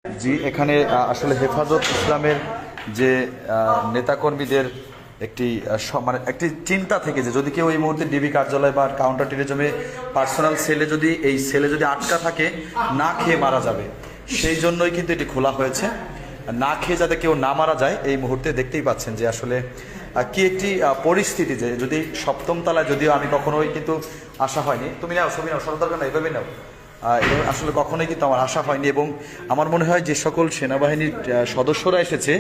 জি, এখানে আসলে হেফাজত ইসলামের যে নেতাকর্মীদের একটি মানে একটি চিন্তা থেকে যে যদি কেউ এই মুহূর্তে ডিবি কার্যালয় বা কাউন্টার টেরিজমে পার্সোনাল সেলে যদি এই সেলে যদি আটকা থাকে না খেয়ে মারা যাবে, সেই জন্যই কিন্তু এটি খোলা হয়েছে। না খেয়ে যাতে কেউ না মারা যায় এই মুহূর্তে দেখতেই পাচ্ছেন যে আসলে কি একটি পরিস্থিতি, যে যদি সপ্তম তলায়, যদিও আমি কখনোই কিন্তু আশা হয়নি, তুমি নাও ছবি নাও, সরকার না এভাবে নাও, আসলে কখনোই কিন্তু আমার আশা হয়নি। এবং আমার মনে হয় যে সকল সেনাবাহিনীর সদস্যরা এসেছে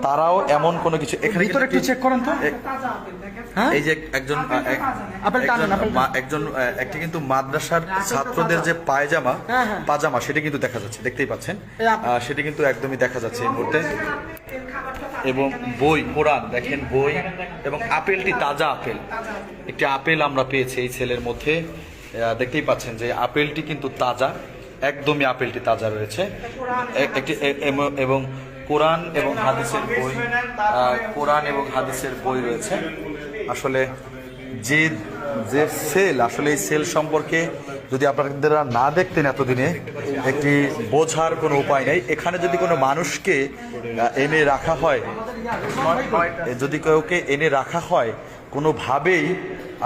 তারাও এমন কোনো কিছু এখানে একটু চেক করেন তো। এই যে একজন একটি কিন্তু মাদ্রাসার ছাত্রদের যে পাজামা সেটা কিন্তু দেখা যাচ্ছে, দেখতেই পাচ্ছেন, সেটা কিন্তু একদমই দেখা যাচ্ছে এই মুহূর্তে। এবং বই, কোরআন দেখেন, বই এবং আপেলটি তাজা আপেল, একটি আপেল আমরা পেয়েছি এই ছেলের মধ্যে, দেখতেই পাচ্ছেন যে আপেলটি কিন্তু তাজা, একদমই আপেলটি তাজা রয়েছে। একটি এবং কোরআন এবং হাদিসের বই, কোরআন এবং হাদিসের বই রয়েছে। আসলে যে যে সেল, আসলে এই সেল সম্পর্কে যদি আপনারা না দেখতেন এতদিনে, একটি বোঝার কোনো উপায় নেই। এখানে যদি কোনো মানুষকে এনে রাখা হয়, যদি কাউকে এনে রাখা হয় কোনোভাবেই,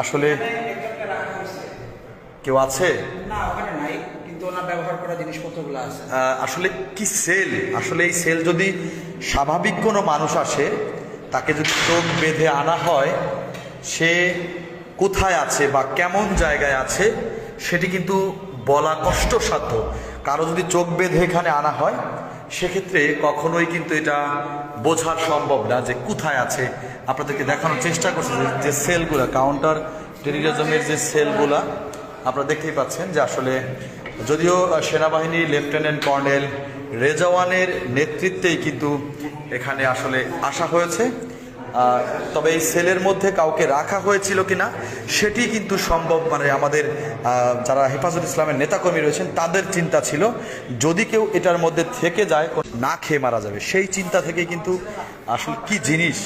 আসলে কেউ আছে ব্যবহার করা জিনিসপত্রগুলো আছে। আসলে কি সেল, আসলে এই সেল যদি স্বাভাবিক কোনো মানুষ আসে, তাকে যদি চোখ বেঁধে আনা হয়, সে কোথায় আছে বা কেমন জায়গায় আছে সেটি কিন্তু বলা কষ্টসাধ্য। কারো যদি চোখ বেঁধে এখানে আনা হয়, সেক্ষেত্রে কখনোই কিন্তু এটা বোঝা সম্ভব না যে কোথায় আছে। আপনাদেরকে দেখানোর চেষ্টা করছে যে সেলগুলা, কাউন্টার টেরিজমের যে সেলগুলা আপনারা দেখতেই পাচ্ছেন যে আসলে যদিও সেনাবাহিনী লেফটেন্যান্ট কর্নেল রেজাওয়ানের নেতৃত্বেই কিন্তু এখানে আসলে আসা হয়েছে, তবে এই সেলের মধ্যে কাউকে রাখা হয়েছিল কিনা সেটি কিন্তু সম্ভব, মানে আমাদের যারা হেফাজত ইসলামের নেতাকর্মী রয়েছেন তাদের চিন্তা ছিল যদি কেউ এটার মধ্যে থেকে যায় না খেয়ে মারা যাবে, সেই চিন্তা থেকে কিন্তু আসলে কি জিনিস